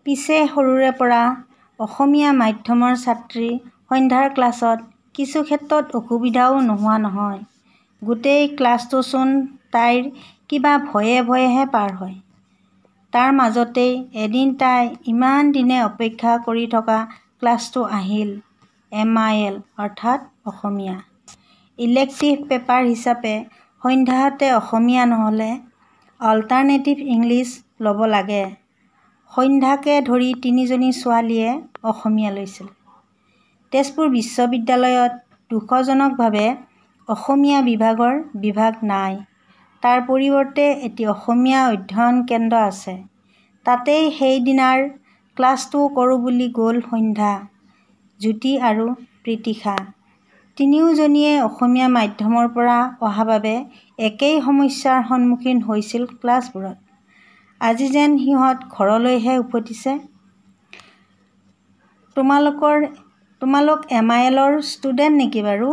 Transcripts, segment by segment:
পিছে সৰুৰে পৰা অসমীয়া মাধ্যমৰ ছাত্ৰী সন্ধ্যাৰ ক্লাছত কিছু ক্ষেত্ৰত অসুবিধাও নোহোৱা নহয়। গোটেই ক্লাছটোচোন তাইৰ কিবা ভয়ে ভয়েহে পাৰ হয়। তাৰ মাজতেই এদিন তাই ইমান দিনে অপেক্ষা কৰি থকা ক্লাছটো আহিল। MIL অৰ্থাৎ অসমীয়া। ইলেক্টিভ পেপাৰ হিচাপে সন্ধ্যাহঁতে অসমীয়া নহ'লে অল্টাৰনেটিভ ইংলিছ ল'ব লাগে। সন্ধ্যাকে ধৰি 3জনী ছোৱালীয়ে অসমীয়া লৈছিল। তেজপুৰ বিশ্ববিদ্যালয়ত দুখজনকভাৱে অসমীয়া বিভাগৰ বিভাগ নাই। তাৰ পৰিৱৰ্তে এটি অসমীয়া অধ্যয়ন কেন্দ্ৰ আছে। তাতেই সেইদিনাৰ ক্লাছটো কৰোঁ বুলি গ'ল সন্ধ্যা, জ্যোতি আৰু প্ৰীতিশা। তিনিওজনীয়ে অসমীয়া মাধ্যমৰ পৰা অহা বাবে একেই সমস্যাৰ সন্মুখীন হৈছিল ক্লাছবোৰত। আজি যেন সিহঁত ঘৰলৈহে উভতিছে। তোমালোক MILৰ ষ্টুডেণ্ট নেকি বাৰু?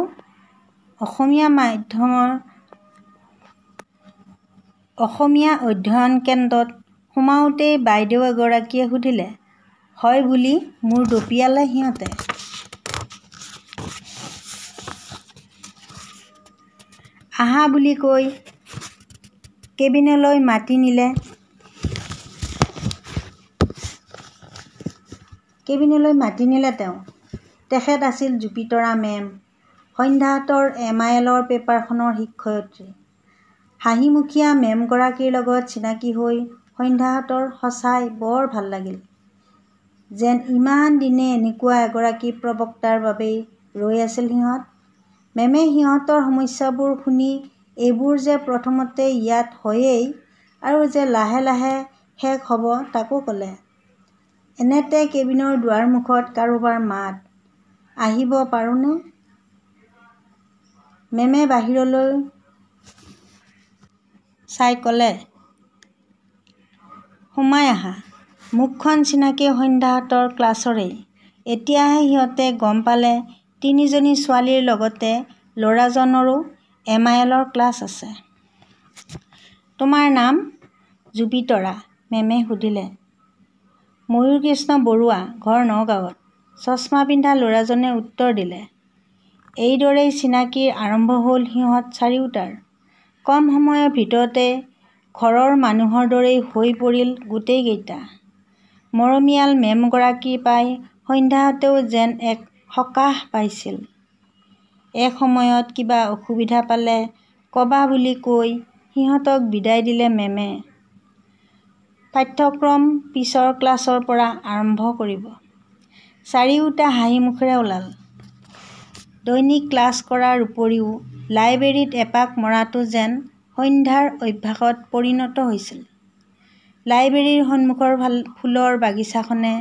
অসমীয়া অধ্যয়ন কেন্দ্ৰত সোমাওঁতেই বাইদেউ এগৰাকীয়ে সুধিলে। হয় বুলি মূৰ দপিয়ালে সিহঁতে। আহা বুলি কৈ কেবিনলৈ মাতি নিলে তেওঁ। তেখেত আছিল জুপিতৰা মেম, সন্ধ্যাহঁতৰ MILৰ পেপাৰখনৰ শিক্ষয়িত্ৰী। হাঁহিমুখীয়া মেমগৰাকীৰ লগত চিনাকি হৈ সন্ধ্যাহঁতৰ সঁচাই বৰ ভাল লাগিল। যেন ইমান দিনে এনেকুৱা এগৰাকী প্ৰবক্তাৰ বাবেই ৰৈ আছিল সিহঁত। মেমে সিহঁতৰ সমস্যাবোৰ শুনি এইবোৰ যে প্ৰথমতে ইয়াত হয়েই আৰু যে লাহে লাহে শেষ হ'ব তাকো ক'লে। এনেতে কেবিনৰ দুৱাৰমুখত কাৰোবাৰ মাত। আহিব পাৰোঁনে? মেমে বাহিৰলৈ চাই ক'লে, সোমাই আহা। মুখখন চিনাকি সন্ধ্যাহঁতৰ ক্লাছৰেই। এতিয়াহে সিহঁতে গম পালে 3জনী ছোৱালীৰ লগতে ল'ৰাজনৰো MILৰ ক্লাছ আছে। তোমাৰ নাম? জুপিতৰা, মেমে সুধিলে। ময়ূৰকৃষ্ণ বৰুৱা, ঘৰ নগাঁৱত, চছমা পিন্ধা ল'ৰাজনে উত্তৰ দিলে। এইদৰেই চিনাকিৰ আৰম্ভ হ'ল সিহঁত চাৰিওটাৰ। কম সময়ৰ ভিতৰতে ঘৰৰ মানুহৰ দৰেই হৈ পৰিল গোটেইকেইটা। মৰমীয়াল মেমগৰাকী পাই সন্ধ্যাহঁতেও যেন এক সকাহ পাইছিল। এসময়ত কিবা অসুবিধা পালে ক'বা বুলি কৈ সিহঁতক বিদায় দিলে মেমে। পাঠ্যক্ৰম পিছৰ ক্লাছৰ পৰা আৰম্ভ কৰিব। চাৰিওটা হাঁহিমুখেৰে ওলাল। দৈনিক ক্লাছ কৰাৰ উপৰিও লাইব্ৰেৰীত এপাক মৰাটো যেন সন্ধ্যাৰ অভ্যাসত পৰিণত হৈছিল। লাইব্ৰেৰীৰ সন্মুখৰ ফুলৰ বাগিচাখনে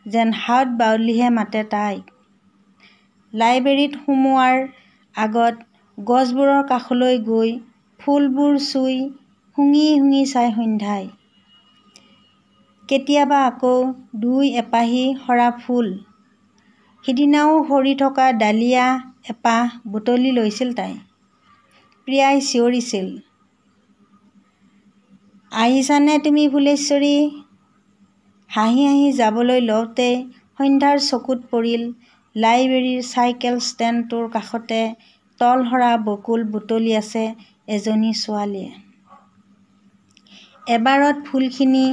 যেন হাত বাউলিহে মাতে তাইক। লাইব্ৰেৰীত সোমোৱাৰ আগত গছবোৰৰ কাষলৈ গৈ ফুলবোৰ চুই শুঙি শুঙি চায় সন্ধ্যাই। কেতিয়াবা আকৌ 2-এপাহি সৰা ফুল। সিদিনাও সৰি থকা ডালিয়া এপাহ বুটলি লৈছিল তাই। প্ৰিয়াই চিঞৰিছিল, আহিছানে তুমি ফুলেশ্বৰী? হাঁহি হাঁহি যাবলৈ লওঁতেই সন্ধ্যাৰ চকুত পৰিল লাইব্ৰেৰীৰ চাইকেল ষ্টেণ্ডটোৰ কাষতে তলসৰা বকুল বুটলি আছে এজনী ছোৱালীয়ে। এবাৰত ফুলখিনি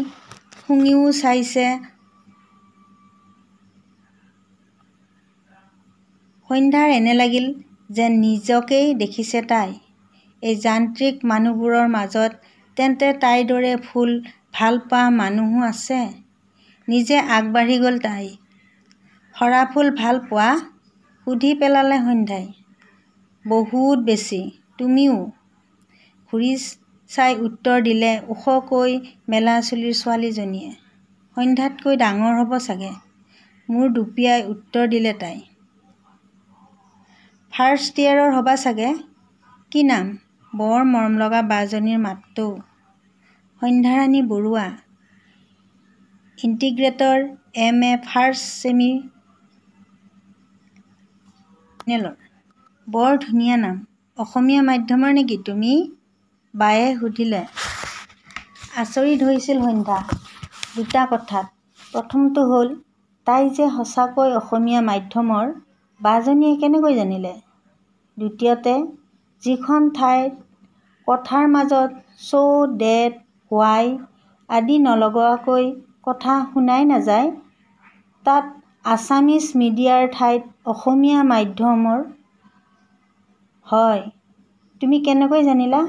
শুঙিও চাইছে। সন্ধ্যাৰ এনে লাগিল যেন নিজকেই দেখিছে তাই। এই যান্ত্ৰিক মানুহবোৰৰ মাজত তেন্তে তাইৰ দৰে ফুল ভাল পোৱা মানুহো আছে। নিজে আগবাঢ়ি গ'ল তাই। সৰা ফুল ভাল পোৱা? সুধি পেলালে সন্ধ্যাই। বহুত বেছি। তুমিও? ঘূৰি চাই উত্তৰ দিলে ওখকৈ মেলা চুলিৰ ছোৱালীজনীয়ে। সন্ধ্যাতকৈ ডাঙৰ হ'ব চাগে, মূৰ দুপিয়াই উত্তৰ দিলে তাই। ফাৰ্ষ্ট ইয়েৰৰ হ'বা চাগে। কি নাম? বৰ মৰমলগা বাজনীৰ মাতটো। সন্ধ্যাৰাণী বৰুৱা, ইণ্টিগ্ৰেটৰ MA ফাৰ্ষ্ট ছেমি ফাইনেলৰ। বৰ ধুনীয়া নাম। অসমীয়া মাধ্যমৰ নেকি তুমি? বায়ে সুধিলে। আচৰিত হৈছিল সন্ধ্যা দুটা কথাত। প্ৰথমটো হ'ল তাই যে সঁচাকৈ অসমীয়া মাধ্যমৰ বাজনীয়ে কেনেকৈ জানিলে? দ্বিতীয়তে, যিখন ঠাইত কথাৰ মাজত চ' ডেট হোৱাই আদি নলগোৱাকৈ কথা শুনাই নাযায়, তাত আছামিজ মিডিয়াৰ ঠাইত অসমীয়া মাধ্যমৰ হয়। তুমি কেনেকৈ জানিলা?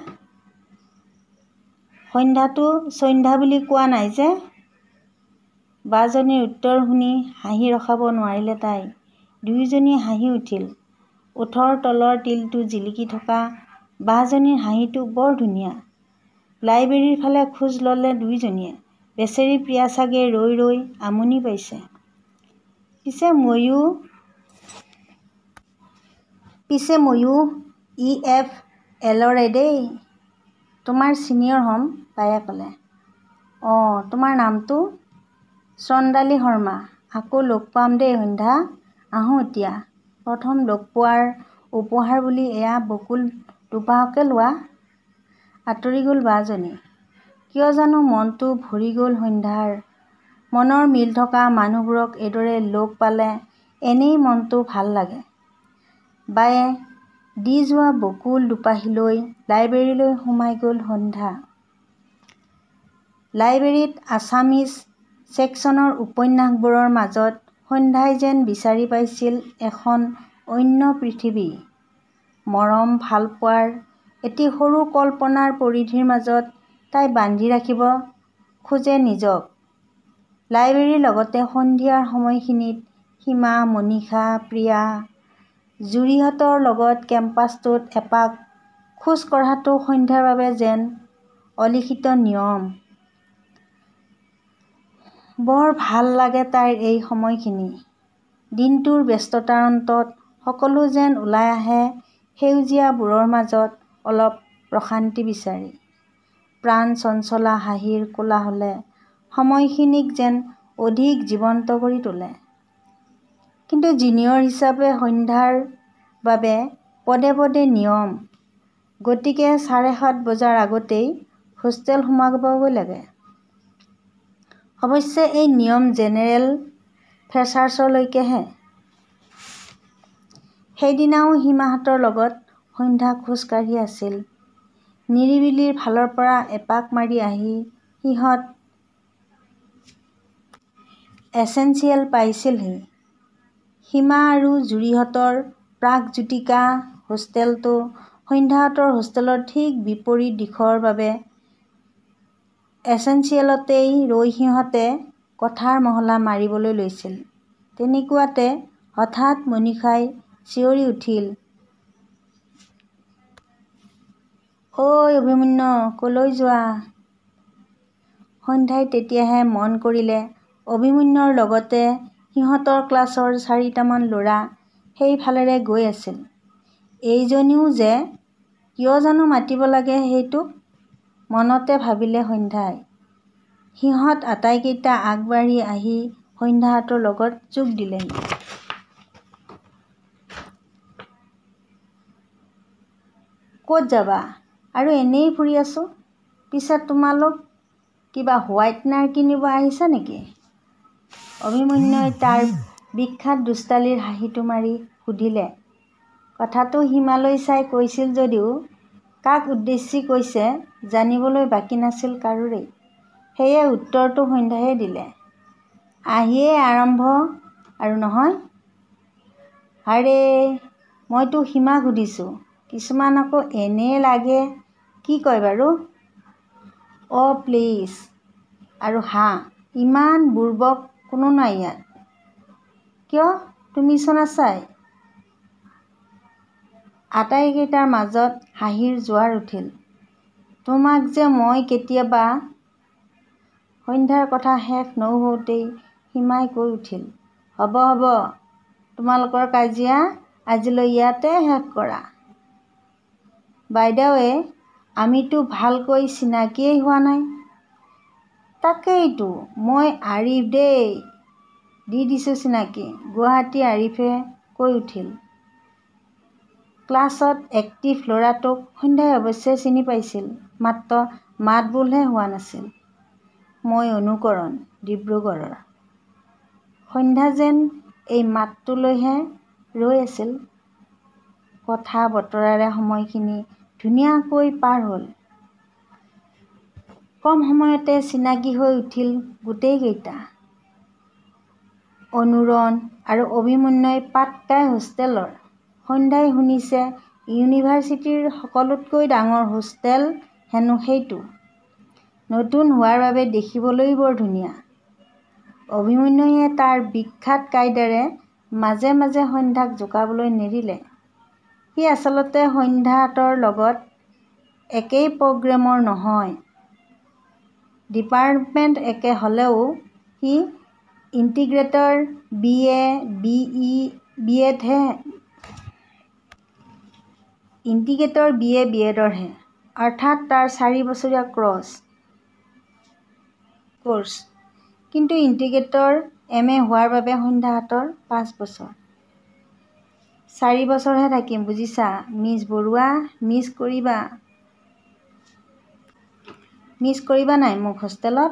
সন্ধ্যাটো সন্ধ্যা বুলি কোৱা নাই যে? বাজনীৰ উত্তৰ শুনি হাঁহি ৰখাব নোৱাৰিলে তাই। দুয়োজনীয়ে হাঁহি উঠিল। ওঠৰ তলৰ তিলটো জিলিকি থকা বাজনীৰ হাঁহিটো বৰ ধুনীয়া। লাইব্ৰেৰীৰ ফালে খোজ ল'লে দুয়োজনীয়ে। বেচেৰী প্ৰিয়া চাগে ৰৈ ৰৈ আমনি পাইছে। পিছে ময়ো EFLৰে দেই। তোমাৰ ছিনিয়ৰ হ'ম, বায়ে ক'লে। অঁ, তোমাৰ নামটো? চন্দালী শৰ্মা। আকৌ লগ পাম দেই সন্ধ্যা। আহোঁ এতিয়া। প্ৰথম লগ পোৱাৰ উপহাৰ বুলি এয়া বকুল দুপাহকে লোৱা। আঁতৰি গ'ল বাজনী। কিয় জানো মনটো ভৰি গ'ল সন্ধ্যাৰ। মনৰ মিল থকা মানুহবোৰক এইদৰে লগ পালে এনেই মনটো ভাল লাগে। বায়ে দি যোৱা বকুল দুপাহি লৈ লাইব্ৰেৰীলৈ সোমাই গ'ল সন্ধ্যা। লাইব্ৰেৰীত আছামিজ ছেকশ্যনৰ উপন্যাসবোৰৰ মাজত সন্ধ্যাই যেন বিচাৰি পাইছিল এখন অন্য পৃথিৱী। মৰম ভালপোৱাৰ এটি সৰু কল্পনাৰ পৰিধিৰ মাজত তাই বান্ধি ৰাখিব খোজে নিজক। লাইব্ৰেৰীৰ লগতে সন্ধিয়াৰ সময়খিনিত সীমা, মনীষা, প্ৰিয়া, জুৰিহঁতৰ লগত কেম্পাছটোত এপাক খোজ কঢ়াটো সন্ধ্যাৰ বাবে যেন অলিখিত নিয়ম। বৰ ভাল লাগে তাইৰ এই সময়খিনি। দিনটোৰ ব্যস্ততাৰ অন্তত সকলো যেন ওলাই আহে সেউজীয়াবোৰৰ মাজত অলপ প্ৰশান্তি বিচাৰি। প্ৰাণ চঞ্চলা হাঁহিৰ কোলাহলে সময়খিনিক যেন অধিক জীৱন্ত কৰি তোলে। কিন্তু জুনিয়ৰ হিচাপে সন্ধ্যাৰ বাবে পদে পদে নিয়ম। গতিকে 7:30 বজাৰ আগতেই হোষ্টেল সোমাবগৈ লাগে। অৱশ্যে এই নিয়ম জেনেৰেল ফ্ৰেছাৰ্ছলৈকেহে। সেইদিনাও সীমাহঁতৰ লগত সন্ধ্যা খোজ কাঢ়ি আছিল। নিৰিবিলিৰ ফালৰ পৰা এপাক মাৰি আহি সিহঁত এছেঞ্চিয়েল পাইছিলহি। সীমা আৰু জুৰিহঁতৰ প্ৰাগজ্যোতিকা হোষ্টেলটো সন্ধ্যাহঁতৰ হোষ্টেলৰ ঠিক বিপৰীত দিশৰ বাবে এছেঞ্চিয়েলতেই ৰৈ সিহঁতে কথাৰ মহলা মাৰিবলৈ লৈছিল। তেনেকুৱাতে হঠাৎ মনীষাই চিঞৰি উঠিল, ঐ অভিমন্যু, কলৈ যোৱা? সন্ধ্যাই তেতিয়াহে মন কৰিলে অভিমন্যুৰ লগতে সিহঁতৰ ক্লাছৰ 4টামান ল'ৰা সেইফালেৰে গৈ আছিল। এইজনীও যে কিয় জানো মাতিব লাগে সেইটোক মনতে ভাবিলে সন্ধ্যাই। সিহঁত আটাইকেইটা আগবাঢ়ি আহি সন্ধ্যাহঁতৰ লগত যোগ দিলেহি। ক'ত যাবা? আৰু এনেই ফুৰি আছোঁ। পিছে তোমালোক কিবা হোৱাইটনাৰ কিনিব আহিছা নেকি? অভিমন্যুই তাৰ বিখ্যাত দুষ্টালিৰ হাঁহিটো মাৰি সুধিলে। কথাটো সীমালৈ চাই কৈছিল যদিও কাক উদ্দেশ্যি কৈছে জানিবলৈ বাকী নাছিল কাৰোৰেই। সেয়ে উত্তৰটো সন্ধ্যায়ে দিলে। আহিয়েই আৰম্ভ আৰু নহয়? হাৰে, মইতো সীমাক সুধিছোঁ। কিছুমান আকৌ এনে লাগে। কি কয় বাৰু? অ' প্লিজ। আৰু হাঁ, ইমান বুৰ্বক কোনো নাই ইয়াত। কিয়, তুমিচোন আছাই। আটাইকেইটাৰ মাজত হাঁহিৰ জোৱাৰ উঠিল। তোমাক যে মই কেতিয়াবা। সন্ধ্যাৰ কথা শেষ নহওঁতেই সীমাই কৈ উঠিল, হ'ব হ'ব, তোমালোকৰ কাজিয়া আজিলৈ ইয়াতে শেষ কৰা। বাইদেৱে, আমিতো ভালকৈ চিনাকিয়েই হোৱা নাই। তাকেইতো, মই আৰিফ দেই। দি দিছোঁ চিনাকি, গুৱাহাটী আৰিফে কৈ উঠিল। ক্লাছত এক্টিভ ল'ৰাটোক সন্ধ্যাই অৱশ্যে চিনি পাইছিল, মাত্ৰ মাত বোলহে হোৱা নাছিল। মই অনুকৰণ, ডিব্ৰুগড়ৰ। সন্ধ্যা যেন এই মাতটোলৈহে ৰৈ আছিল। কথা বতৰাৰে সময়খিনি ধুনীয়াকৈ পাৰ হ'ল। কম সময়তে চিনাকি হৈ উঠিল গোটেইকেইটা। অনুৰণ আৰু অভিমন্যুই পাটকাই হোষ্টেলৰ। সন্ধ্যাই শুনিছে ইউনিভাৰ্চিটিৰ সকলোতকৈ ডাঙৰ হোষ্টেল হেনো সেইটো। নতুন হোৱাৰ বাবে দেখিবলৈ বৰ ধুনীয়া। অভিমন্যুয়ে তাৰ বিখ্যাত কায়দাৰে মাজে মাজে সন্ধ্যাক জোকাবলৈ নেৰিলে। সি আচলতে সন্ধ্যাহঁতৰ লগত একেই প্ৰগ্ৰেমৰ নহয়। ডিপাৰ্টমেণ্ট একে হ'লেও সি ইণ্টিগ্ৰেটৰ BA BEdৰহে, অৰ্থাৎ তাৰ 4 বছৰীয়া কোৰ্ছ। কিন্তু ইণ্টিগ্ৰেটৰ MA হোৱাৰ বাবে সন্ধ্যাহঁতৰ 5 বছৰ। 4 বছৰহে থাকিম বুজিছা মিছ বৰুৱা, মিছ কৰিবা নাই মোক হোষ্টেলত?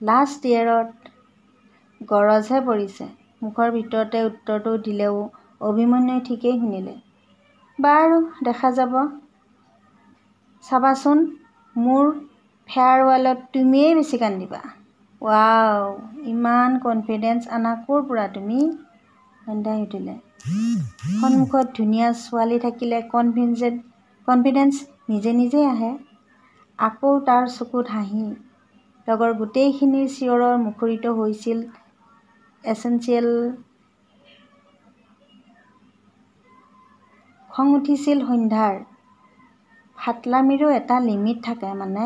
লাষ্ট ইয়েৰত গৰজহে পৰিছে। মুখৰ ভিতৰতে উত্তৰটো দিলেও অভিমন্যুই ঠিকেই শুনিলে। বাৰু দেখা যাব। চাবাচোন মোৰ ফেয়াৰৱেলত তুমিয়েই বেছি কান্দিবা। ৱাও, ইমান কনফিডেন্স আনা ক'ৰ পৰা তুমি? সন্ধ্যাই সুধিলে। সন্মুখত ধুনীয়া ছোৱালী থাকিলে কনফিডেন্স নিজে নিজেই আহে। আকৌ তাৰ চকুত হাঁহি। লগৰ গোটেইখিনিৰ চিঞৰত মুখৰিত হৈছিল এচেঞ্চিয়েল। খং উঠিছিল সন্ধ্যাৰ। ফাটলামিৰো এটা লিমিট থাকে মানে।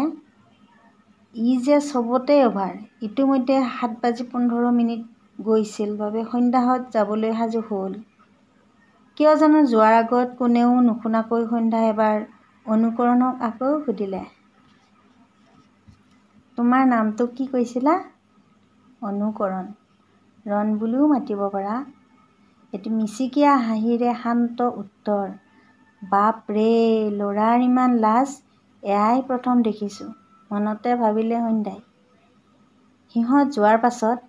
ই যে চবতে অভাৰ। ইতিমধ্যে 7:15 গৈছিল বাবে সন্ধ্যাহঁত যাবলৈ সাজু হ'ল। কিয় জানো যোৱাৰ আগত কোনেও নুশুনাকৈ সন্ধ্যাই এবাৰ অনুকৰণক আকৌ সুধিলে। তোমাৰ নামটো কি কৈছিলা? অনুকৰণ। ৰণ বুলিও মাতিব পাৰা। এটি মিচিকীয়া হাঁহিৰে শান্ত উত্তৰ। বাপৰে, ল'ৰাৰ ইমান লাজ এয়াই প্ৰথম দেখিছোঁ, মনতে ভাবিলে সন্ধ্যাই। সিহঁত যোৱাৰ পাছত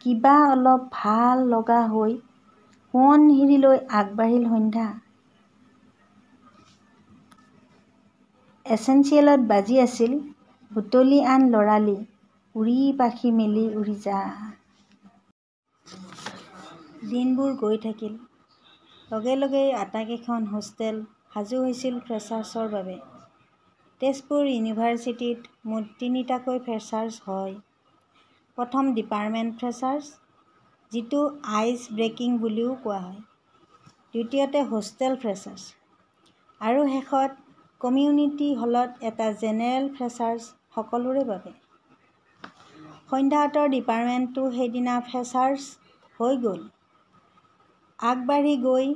কিবা অলপ ভাল লগা হৈ সোৱণশিৰিলৈ আগবাঢ়িল সন্ধ্যা। এচেঞ্চিয়েলত বাজি আছিল বুটলি আন ল'ৰালি, উৰি পাখি মেলি উৰি যা। দিনবোৰ গৈ থাকিল। লগে লগেই আটাইকেইখন হোষ্টেল সাজু হৈছিল ফ্ৰেছাৰ্ছৰ বাবে। তেজপুৰ ইউনিভাৰ্চিটিত মুঠ 3টাকৈ ফ্ৰেছাৰ্ছ হয়। প্ৰথম ডিপাৰ্টমেণ্ট ফ্ৰেছাৰ্ছ, যিটো আইচ ব্ৰেকিং বুলিও কোৱা হয়। দ্বিতীয়তে হোষ্টেল ফ্ৰেছাৰ্ছ। আৰু শেষত কমিউনিটি হলত এটা জেনেৰেল ফ্ৰেছাৰ্ছ সকলোৰে বাবে। সন্ধ্যাহঁতৰ ডিপাৰ্টমেণ্টটো সেইদিনা ফ্ৰেছাৰ্ছ হৈ গ'ল। আগবাঢ়ি গৈ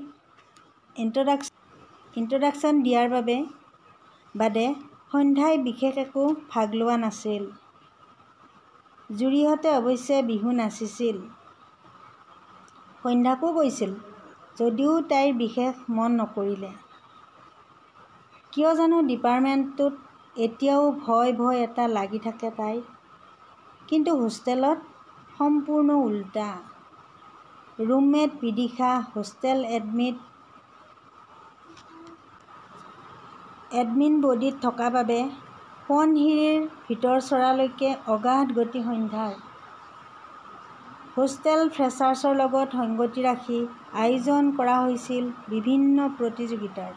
ইন্ট্ৰডাকশ্যন দিয়াৰ বাদে সন্ধ্যাই বিশেষ একো ভাগ লোৱা নাছিল। জুৰিহঁতে অৱশ্যে বিহু নাচিছিল। সন্ধ্যাকো কৈছিল, যদিও তাইৰ বিশেষ মন নকৰিলে। কিয় জানো ডিপাৰ্টমেণ্টটোত এতিয়াও ভয় এটা লাগি থাকে তাইৰ। কিন্তু হোষ্টেলত সম্পূৰ্ণ ওলোটা। ৰুমমেট বিদিশা হোষ্টেল এডমিন বডীত থকা বাবে সোৱণশিৰিৰ ভিতৰচৰালৈকে অগাধ গতি সন্ধ্যাৰ। হোষ্টেল ফ্ৰেছাৰ্ছৰ লগত সংগতি ৰাখি আয়োজন কৰা হৈছিল বিভিন্ন প্ৰতিযোগিতাৰ।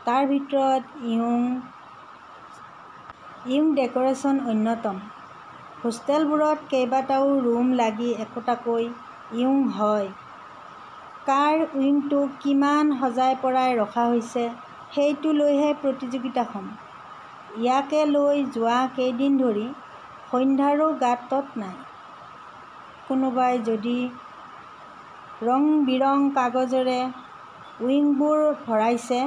তাৰ ভিতৰত য়ং ডেক'ৰেশ্যন অন্যতম। হোষ্টেলবোৰত কেইবাটাও ৰুম লাগি একোটাকৈ য়ং হয়। কাৰ ৱিংটো কিমান সজাই পৰাই ৰখা হৈছে সেইটো লৈহে প্ৰতিযোগিতাখন। ইয়াকে লৈ যোৱা কেইদিন ধৰি সন্ধ্যাৰো গাত তত নাই। কোনোবাই যদি ৰং-বিৰং কাগজেৰে ৱিংবোৰ ভৰাইছে,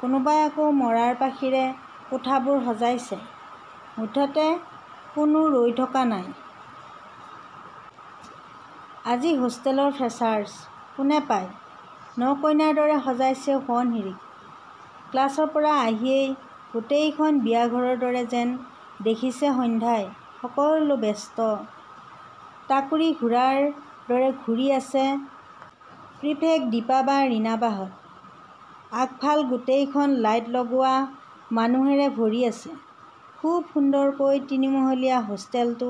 কোনোবাই আকৌ মৰাৰ পাখিৰে কোঠাবোৰ সজাইছে। মুঠতে কোনো ৰৈ থকা নাই। আজি হোষ্টেলৰ ফ্ৰেছাৰ্ছ, কোনে পায়? ন-কইনাৰ দৰে সজাইছে সোৱণশিৰিক। ক্লাছৰ পৰা আহিয়েই গোটেইখন বিয়াঘৰৰ দৰে যেন দেখিছে সন্ধ্যাই। সকলো ব্যস্ত। টাকুৰি ঘোঁৰাৰ দৰে ঘূৰি আছে প্ৰিফেক্ট দীপা বা ৰীণাবাহঁত। আগফাল গোটেইখন লাইট লগোৱা মানুহেৰে ভৰি আছে। খুব সুন্দৰকৈ তিনিমহলীয়া হোষ্টেলটো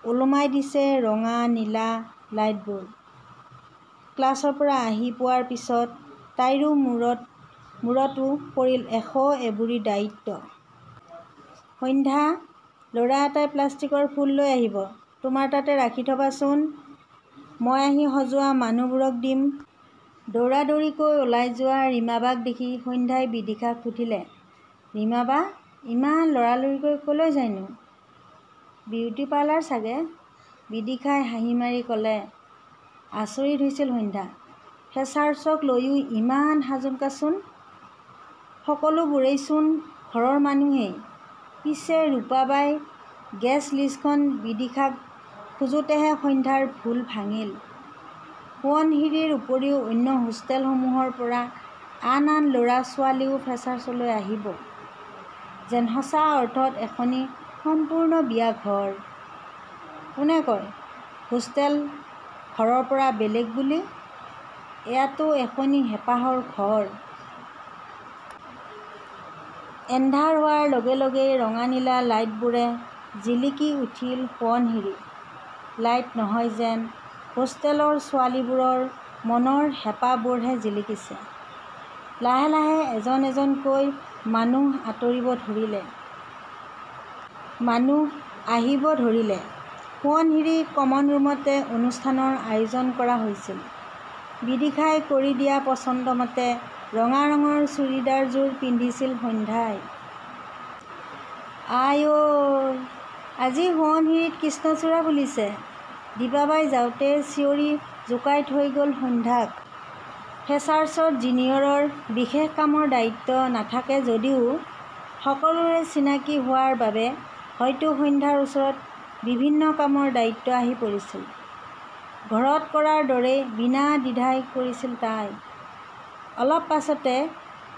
ওলোমাই দিছে ৰঙা নীলা লাইটবোৰ। ক্লাছৰ পৰা আহি পোৱাৰ পিছত তাইৰো মূৰতো পৰিল এশ-এবুৰি দায়িত্ব। সন্ধ্যা, ল'ৰা এটাই প্লাষ্টিকৰ ফুল লৈ আহিব। তোমাৰ তাতে ৰাখি থবাচোন। মই আহি সজোৱা মানুহবোৰক দিম। দৌৰা-দৌৰিকৈ ওলাই যোৱা ৰীমাবাক দেখি সন্ধ্যাই বিদিশাক সুধিলে, ৰীমাবা, ইমান লৰালৰিকৈ কলৈ যায়নো? বিউটি পাৰ্লাৰ চাগে। বিদিশাই হাঁহি মাৰি ক'লে। আচৰিত হৈছিল সন্ধ্যা। ফ্ৰেছাৰ্ছক লৈও ইমান সাজোন-কাচোন। সকলোবোৰেইচোন ঘৰৰ মানুহেই। পিছে ৰূপাবাই গেষ্ট লিষ্টখন বিদিশাক খোজোতেহে সন্ধ্যাৰ ভুল ভাঙিল। সোৱণশিৰিৰ উপৰিও অন্য হোষ্টেলসমূহৰ পৰা আন আন ল'ৰা-ছোৱালীও ফ্ৰেছাৰ্ছলৈ আহিব। যেন সঁচা অৰ্থত এখনি সম্পূৰ্ণ বিয়া ঘৰ। কোনে কয় হোষ্টেল ঘৰৰ পৰা বেলেগ বুলি? এয়াতো এখনি হেঁপাহৰ ঘৰ। এন্ধাৰ হোৱাৰ লগে লগেই ৰঙা-নীলা লাইটবোৰে জিলিকি উঠিল সোৱণশিৰি। লাইট নহয় যেন, হোষ্টেলৰ ছোৱালীবোৰৰ মনৰ হেঁপাহবোৰহে জিলিকিছে। লাহে লাহে এজন এজনকৈ মানুহ আঁতৰিব ধৰিলে। মানুহ আহিব ধৰিলে। সোৱণশিৰি কমন ৰুমতে অনুষ্ঠানৰ আয়োজন কৰা হৈছিল। বিদিশাই কৰি দিয়া পচন্দমতে ৰঙা ৰঙৰ চুৰিদাৰযোৰ পিন্ধিছিল সন্ধ্যাই। আই ঐ, আজি সোৱণশিৰিত কৃষ্ণচূড়া ফুলিছে। দীপাবাই যাওঁতে চিঞৰি জোকাই থৈ গ'ল সন্ধ্যাক। ফ্ৰেছাৰ্ছত জিনিয়ৰৰ বিশেষ কামৰ দায়িত্ব নাথাকে যদিও সকলোৰে চিনাকি হোৱাৰ বাবে হয়তো সন্ধ্যাৰ ওচৰত বিভিন্ন কামৰ দায়িত্ব আহি পৰিছিল। ঘৰত কৰাৰ দৰেই বিনা দ্বিধাই কৰিছিল তাই। অলপ পাছতে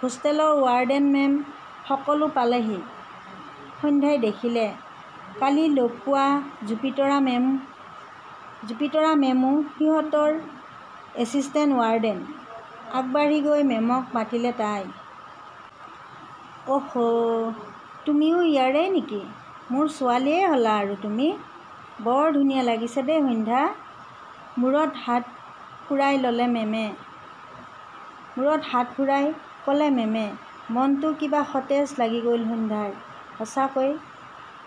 হোষ্টেলৰ ৱাৰ্ডেন মেম সকলো পালেহি। সন্ধ্যাই দেখিলে, কালি লগ পোৱা জুপিতৰা মেমো সিহঁতৰ এছিষ্টেণ্ট ৱাৰ্ডেন। আগবাঢ়ি গৈ মেমক মাতিলে তাই। অহ, তুমিও ইয়াৰেই নেকি? মোৰ ছোৱালীয়ে হ'লা আৰু তুমি। বৰ ধুনীয়া লাগিছে দেই সন্ধ্যা। মূৰত হাত ফুৰাই ক'লে মেমে। মনটো কিবা সতেজ লাগি গ'ল সন্ধ্যাৰ। সঁচাকৈ,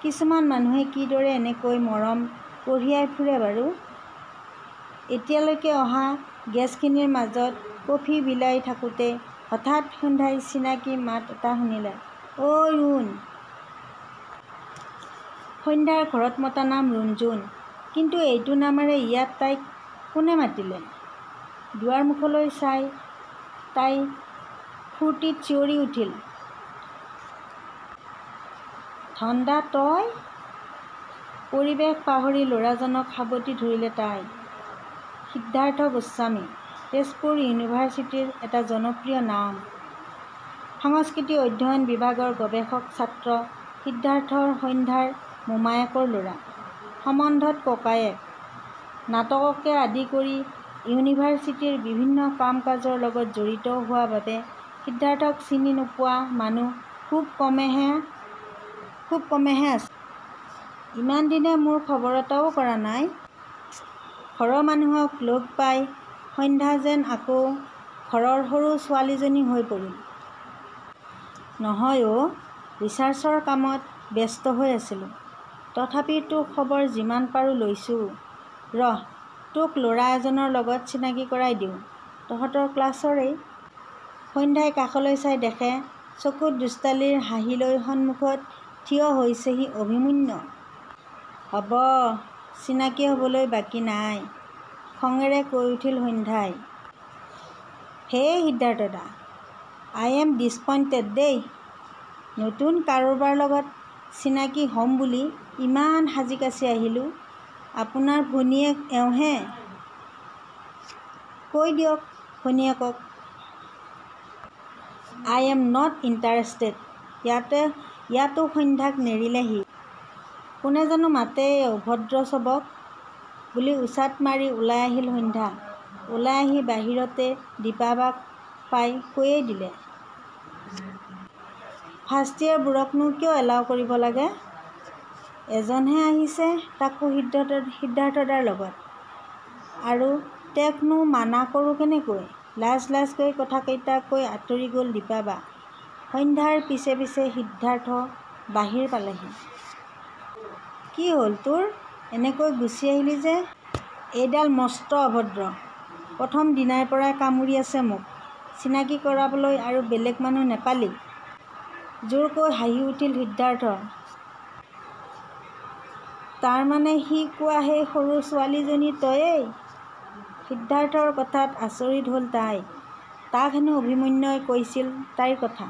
কিছুমান মানুহে কিদৰে এনেকৈ মৰম কঢ়িয়াই ফুৰে বাৰু। এতিয়ালৈকে অহা গেষ্টখিনিৰ মাজত কফি বিলাই থাকোঁতে হঠাৎ সন্ধ্যাই চিনাকি মাত এটা শুনিলে। ঐ ৰুণ। সন্ধ্যাৰ ঘৰত মতা নাম ৰুণজুণ। কিন্তু এইটো নামেৰে ইয়াত তাইক কোনে মাতিলে? দুৱাৰমুখলৈ চাই তাই ফূৰ্তিত চিঞৰি উঠিল, ধন্দা তই? পৰিৱেশ পাহৰি ল'ৰাজনক সাবটি ধৰিলে তাই। সিদ্ধাৰ্থ গোস্বামী, তেজপুৰ ইউনিভাৰ্চিটিৰ এটা জনপ্ৰিয় নাম। সংস্কৃতি অধ্যয়ন বিভাগৰ গৱেষক ছাত্ৰ সিদ্ধাৰ্থ সন্ধ্যাৰ মোমায়েকৰ ল'ৰা। সম্বন্ধত ককায়েক। নাটককে আদি কৰি ইউনিভাৰ্চিটিৰ বিভিন্ন কাম-কাজৰ লগত জড়িত হোৱা বাবে সিদ্ধাৰ্থক চিনি নোপোৱা মানুহ খুব কমেহে আছে। ইমান দিনে মোৰ খবৰ এটাও কৰা নাই। ঘৰৰ মানুহক লগ পাই সন্ধ্যা যেন আকৌ ঘৰৰ সৰু ছোৱালীজনী হৈ পৰিল। নহয় অ', ৰিচাৰ্চৰ কামত ব্যস্ত হৈ আছিলোঁ। তথাপি তোৰ খবৰ যিমান পাৰোঁ লৈছোঁ। ৰহ, তোক ল'ৰা এজনৰ লগত চিনাকি কৰাই দিওঁ, তহঁতৰ ক্লাছৰেই। সন্ধ্যাই কাষলৈ চাই দেখে চকুত দুষ্টালিৰ হাঁহি লৈ সন্মুখত থিয় হৈছেহি অভিমন্যু। হ'ব, চিনাকি হ'বলৈ বাকী নাই, খঙেৰে কৈ উঠিল সন্ধ্যাই। হে সিদ্ধাৰ্থ দা, আই এম ডিছপইণ্টেড দেই। নতুন কাৰোবাৰ লগত চিনাকি হ'ম বুলি ইমান সাজি-কাচি আহিলোঁ। আপোনাৰ ভনীয়েক এওঁহে। কৈ দিয়ক ভনীয়েকক আই এম নট ইণ্টাৰেষ্টেড। ইয়াতো সন্ধ্যাক নেৰিলে সি। কোনে জানো মাতে এই অভদ্ৰ চবক। বুলি উচাত মাৰি ওলাই আহিল সন্ধ্যা। ওলাই আহি বাহিৰতে দীপাবাক পাই কৈয়ে দিলে, ফাৰ্ষ্ট ইয়েৰবোৰকনো কিয় এলাও কৰিব লাগে? এজনহে আহিছে, তাকো সিদ্ধাৰ্থদাৰ লগত। আৰু তেওঁকনো মানা কৰোঁ কেনেকৈ? লাজ লাজকৈ কথাকেইটা কৈ আঁতৰি গ'ল দীপাবা। সন্ধ্যাৰ পিছে পিছে সিদ্ধাৰ্থ বাহিৰ পালেহি। কি হ'ল তোৰ? এনেকৈ গুচি আহিলি যে? এইডাল মস্ত অভদ্ৰ। প্ৰথম দিনাৰ পৰাই কামুৰি আছে মোক। চিনাকি কৰাবলৈ আৰু বেলেগ মানুহ নেপালি? জোৰকৈ হাঁহি উঠিল সিদ্ধাৰ্থৰ। তাৰমানে সি কোৱা সেই সৰু ছোৱালীজনী তয়েই? সিদ্ধাৰ্থৰ কথাত আচৰিত হ'ল তাই। তাক হেনো অভিমন্যুই কৈছিল তাইৰ কথা।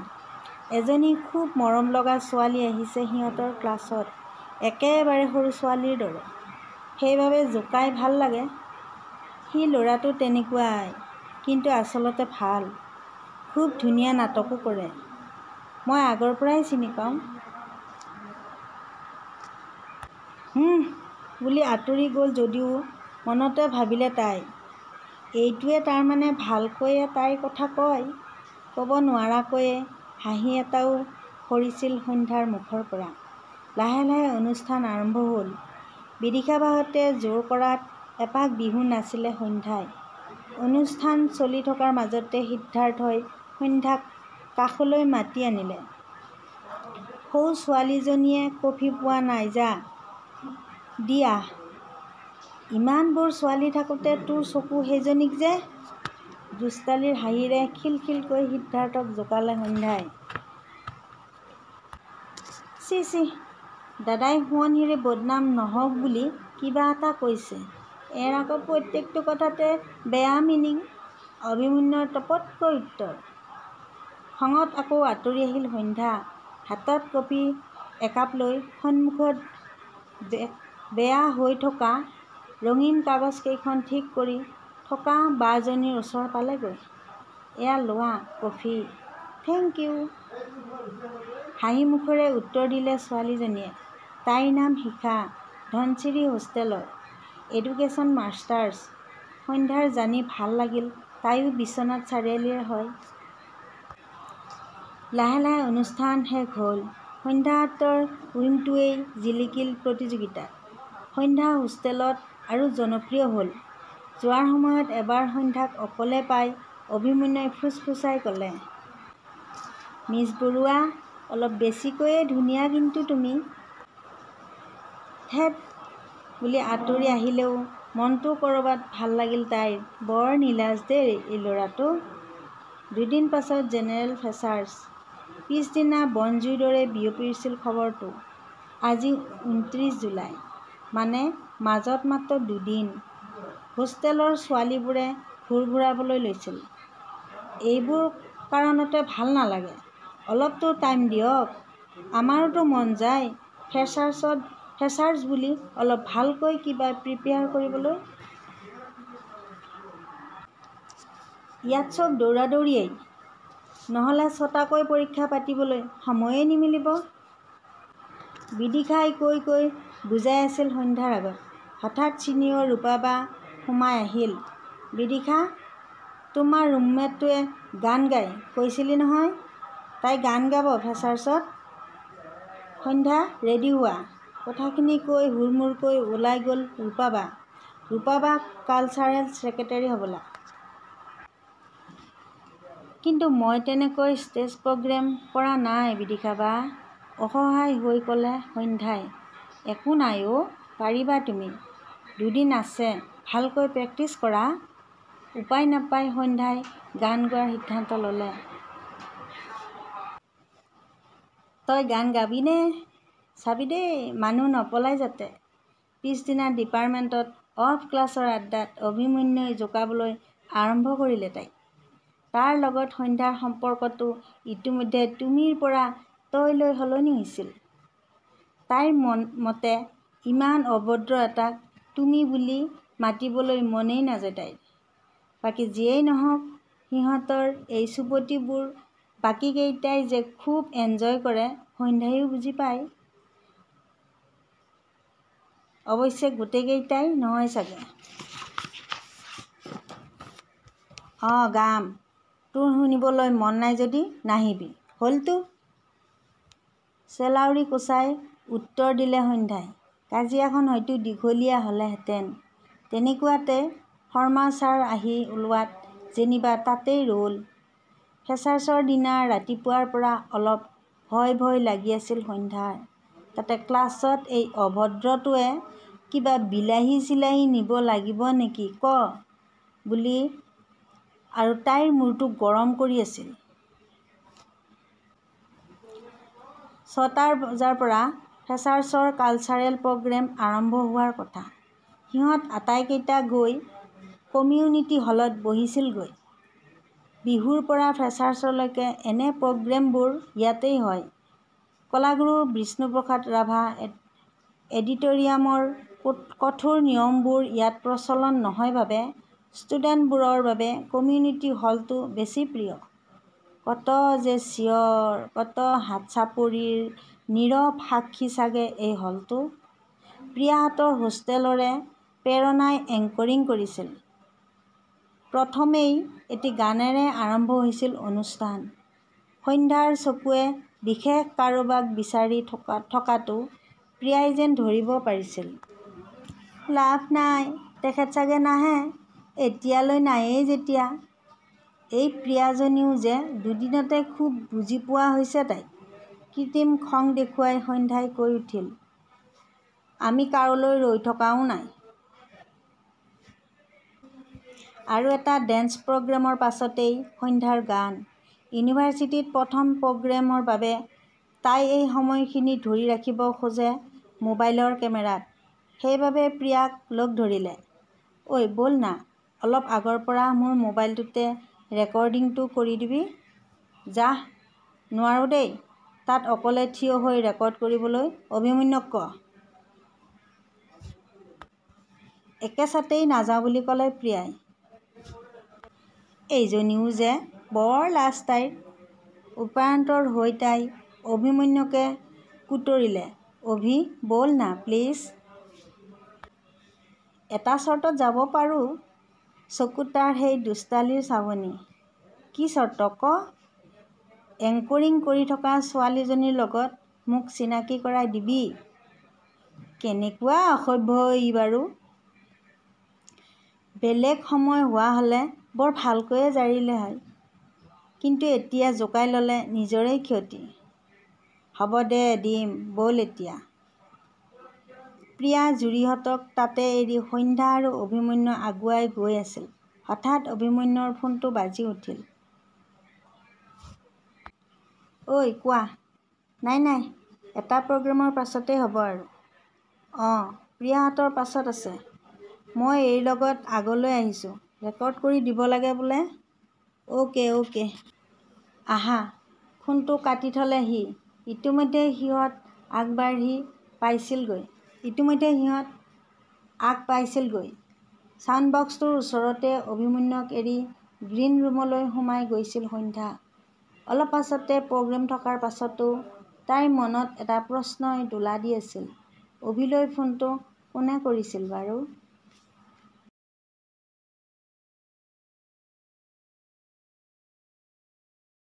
এজনী খুব মৰম লগা ছোৱালী আহিছে সিহঁতৰ ক্লাছত, একেবাৰে সৰু ছোৱালীৰ দৰে। সেইবাবে জোকাই ভাল লাগে। সি ল'ৰাটো তেনেকুৱাই, কিন্তু আচলতে ভাল। খুব ধুনীয়া নাটকো কৰে। মই আগৰ পৰাই চিনি পাওঁ। বুলি আঁতৰি গ'ল যদিও মনতে ভাবিলে তাই। এইটোৱে তাৰমানে ভালকৈয়ে তাইৰ কথা কয়। ক'ব নোৱাৰাকৈয়ে হাঁহি এটাও সৰিছিল সন্ধ্যাৰ মুখৰ পৰা। লাহে লাহে অনুষ্ঠান আৰম্ভ হ'ল। বিদিশাবাহঁতে জোৰ কৰাত এপাক বিহু নাচিলে সন্ধ্যাই। অনুষ্ঠান চলি থকাৰ মাজতে সিদ্ধাৰ্থই সন্ধ্যাক কাষলৈ মাতি আনিলে। সৌ ছোৱালীজনীয়ে কফি পোৱা নাই, যা দি আহ। ইমানবোৰ ছোৱালী থাকোঁতে তোৰ চকু সেইজনীক যে? দুষ্টালিৰ হাঁহিৰে খিলখিলকৈ সিদ্ধাৰ্থক জোকালে সন্ধ্যাই। চি চি, দাদাই সোৱণশিৰি বদনাম নহওক বুলি কিবা এটা কৈছে। এৰ আকৌ প্ৰত্যেকটো কথাতে বেয়া মিনিং। অভিমন্যুৰ টপতকৈ উত্তৰ। খঙত আকৌ আঁতৰি আহিল সন্ধ্যা। হাতত কফি একাপ লৈ সন্মুখত বেয়া হৈ থকা ৰঙীন কাগজ কেইখন ঠিক কৰি থকা বাজনীৰ ওচৰ পালেগৈ। এয়া লোৱা কফি। Thank U. হাঁহিমুখেৰে উত্তৰ দিলে ছোৱালীজনীয়ে। তাইৰ নাম শিখা, ধনচিৰি হোষ্টেলৰ এডুকেশ্যন মাষ্টাৰ্ছ। সন্ধ্যাৰ জানি ভাল লাগিল, তাইও বিশ্বনাথ চাৰিআলিৰে হয়। লাহে লাহে অনুষ্ঠান শেষ হ'ল। সন্ধ্যাহঁতৰ উইংটোৱেই জিলিকিল প্ৰতিযোগিতাত। সন্ধ্যা হোষ্টেলত আৰু জনপ্ৰিয় হ'ল। যোৱাৰ সময়ত এবাৰ সন্ধ্যাক অকলে পাই অভিমন্যুই ফুচফুচাই ক'লে, মিছ বৰুৱা, অলপ বেছিকৈয়ে ধুনীয়া কিন্তু তুমি। ধেৎ বুলি আঁতৰি আহিলেও মনটো ক'ৰবাত ভাল লাগিল তাইৰ। বৰ নিলাজ দেই এই ল'ৰাটো। দুদিন পাছত জেনেৰেল ফ্ৰেছাৰ্ছ। পিছদিনা বনজুইৰ দৰে বিয়পিছিল খবৰটো। আজি ২৯ জুলাই। মানে মাজত মাত্ৰ দুদিন। হোষ্টেলৰ ছোৱালীবোৰে ভোৰভোৰাবলৈ লৈছিল। এইবোৰ কাৰণতে ভাল নালাগে। অলপতো টাইম দিয়ক। আমাৰোতো মন যায় ফ্ৰেছাৰ্ছ বুলি অলপ ভালকৈ কিবা প্ৰিপেয়াৰ কৰিবলৈ। ইয়াত চব দৌৰাদৌৰিয়েই। নহ'লে ছটাকৈ পৰীক্ষা পাতিবলৈ সময়েই নিমিলিব। বিদিশাই কৈ কৈ বুজাই আছিল সন্ধ্যাৰ আগত। হঠাৎ ছিনিয়ৰ ৰূপাবা সোমাই আহিল। বিদিশা, তোমাৰ ৰুমমেটটোৱে গান গায় কৈছিলি নহয়, তাই গান গাব ফ্ৰেছাৰ্ছত। সন্ধ্যা, ৰেডি হোৱা। কথাখিনি কৈ হুৰমুৰকৈ ওলাই গ'ল ৰূপাবা। ৰূপাবা কালচাৰেল ছেক্ৰেটাৰী হ'বলা। কিন্তু মই তেনেকৈ ষ্টেজ প্ৰগ্ৰেম কৰা নাই বিদিশা বা, অসহায় হৈ ক'লে সন্ধ্যাই। একো নাই অ', পাৰিবা তুমি। দুদিন আছে, ভালকৈ প্ৰেক্টিচ কৰা। উপায় নাপাই সন্ধ্যাই গান গোৱাৰ সিদ্ধান্ত ল'লে। তই গান গাবিনে? চাবি দেই, মানুহ নপলাই যাতে। পিছদিনা ডিপাৰ্টমেণ্টত অফ ক্লাছৰ আড্ডাত অভিমন্যুই জোকাবলৈ আৰম্ভ কৰিলে তাইক। তাৰ লগত সন্ধ্যাৰ সম্পৰ্কটো ইতিমধ্যে তুমিৰ পৰা তইলৈ সলনি হৈছিল। তাইৰ মতে ইমান অভদ্ৰ এটাক তুমি বুলি মাতিবলৈ মনেই নাযায় তাইৰ। বাকী যিয়েই নহওক, সিহঁতৰ এই চুপতিবোৰ বাকীকেইটাই যে খুব এনজয় কৰে সন্ধ্যাইও বুজি পায়। অৱশ্যে গোটেইকেইটাই নহয় চাগে। গাম। তোৰ শুনিবলৈ মন নাই যদি নাহিবি। হ'লতো। চেলাউৰি কোচাই উত্তৰ দিলে সন্ধ্যাই। কাজিয়াখন হয়তো দীঘলীয়া হ'লেহেঁতেন। তেনেকুৱাতে শৰ্মা ছাৰ আহি ওলোৱাত যেনিবা তাতেই ৰ'ল। ফ্ৰেছাৰ্ছৰ দিনা ৰাতিপুৱাৰ পৰা অলপ ভয় ভয় লাগি আছিল সন্ধ্যাৰ। তাতে ক্লাছত এই অভদ্ৰটোৱে কিবা বিলাহী চিলাহী নিব লাগিব নেকি ক বুলি আৰু তাইৰ মূৰটো গৰম কৰি আছিল। ৬টা বজাৰ পৰা ফ্ৰেছাৰ্ছৰ কালচাৰেল প্ৰগ্ৰেম আৰম্ভ হোৱাৰ কথা। সিহঁত আটাইকেইটা গৈ কমিউনিটি হলত বহিছিলগৈ। বিহুৰ পৰা ফ্ৰেছাৰ্ছলৈকে এনে প্ৰগ্ৰেমবোৰ ইয়াতেই হয়। কলাগুৰু বিষ্ণুপ্ৰসাদ ৰাভা এডিটৰিয়ামৰ কঠোৰ নিয়মবোৰ ইয়াত প্ৰচলন নহয় বাবে ষ্টুডেণ্টবোৰৰ বাবে কমিউনিটি হলটো বেছি প্ৰিয়। কত যে চিঞৰ, কত হাতচাপৰিৰ নীৰৱ সাক্ষী চাগে এই হলটো। প্ৰিয়াহঁতৰ হোষ্টেলৰে প্ৰেৰণাই এংকৰিং কৰিছিল। প্ৰথমেই এটি গানেৰে আৰম্ভ হৈছিল অনুষ্ঠান। সন্ধ্যাৰ চকুৱে বিশেষ কাৰোবাক বিচাৰি থকাটো প্ৰিয়াই যেন ধৰিব পাৰিছিল। লাভ নাই, তেখেত চাগে নাহে। এতিয়ালৈ নায়েই যেতিয়া। এই প্ৰিয়াজনীও যে দুদিনতে খুব বুজি পোৱা হৈছে তাইক। কৃত্ৰিম খং দেখুৱাই সন্ধ্যাই কৈ উঠিল, আমি কাৰোলৈ ৰৈ থকাও নাই। আৰু এটা ডেন্স প্ৰগ্ৰেমৰ পাছতেই সন্ধ্যাৰ গান। ইউনিভাৰ্চিটিত প্ৰথম প্ৰগ্ৰেমৰ বাবে তাই এই সময়খিনি ধৰি ৰাখিব খোজে মোবাইলৰ কেমেৰাত। সেইবাবে প্ৰিয়াক লগ ধৰিলে। ঐ ব'ল না, অলপ আগৰ পৰা মোৰ মোবাইলটোতে ৰেকৰ্ডিংটো কৰি দিবি। যাহ, নোৱাৰো দেই। তাত অকলে থিয় হৈ ৰেকৰ্ড কৰিবলৈ অভিমন্যুক ক। একেচাতেই নাযাওঁ বুলি ক'লে প্ৰিয়াই। এইজনীও যে বৰ লাজ তাইৰ। উপায়ন্তৰ হৈ তাই অভিমন্যুকে কুতৰিলে, অভি ব'ল না প্লিজ। এটা চৰ্তত যাব পাৰোঁ। চকুত তাৰ সেই দুষ্টালিৰ চাৱনি। কি চৰ্ত ক? এংকৰিং কৰি থকা ছোৱালীজনীৰ লগত মোক চিনাকি কৰাই দিবি। কেনেকুৱা অসভ্য ই বাৰু। বেলেগ সময় হোৱা হ'লে বৰ ভালকৈয়ে জাৰিলে হয়। কিন্তু এতিয়া জোকাই ল'লে নিজৰেই ক্ষতি। হ'ব দে দিম, ব'ল এতিয়া। প্ৰিয়া জুৰিহঁতক তাতে এৰি সন্ধ্যা আৰু অভিমন্যু আগুৱাই গৈ আছিল। হঠাৎ অভিমন্যুৰ ফোনটো বাজি উঠিল। ঐ কোৱা। নাই, এটা প্ৰগ্ৰেমৰ পাছতেই হ'ব আৰু। প্ৰিয়াহঁতৰ পাছত আছে। মই এইৰ লগত আগলৈ আহিছোঁ। ৰেকৰ্ড কৰি দিব লাগে বোলে। অ'কে। আহা। ফোনটো কাটি থ'লে সি। ইতিমধ্যে সিহঁত আগ পাইছিলগৈ। ছাউণ্ড বক্সটোৰ ওচৰতে অভিমন্যুক এৰি গ্ৰীণ ৰুমলৈ সোমাই গৈছিল সন্ধ্যা। অলপ পাছতে প্ৰগ্ৰেম থকাৰ পাছতো তাইৰ মনত এটা প্ৰশ্নই দোলা দি আছিল। অভিলৈ ফোনটো কোনে কৰিছিল বাৰু?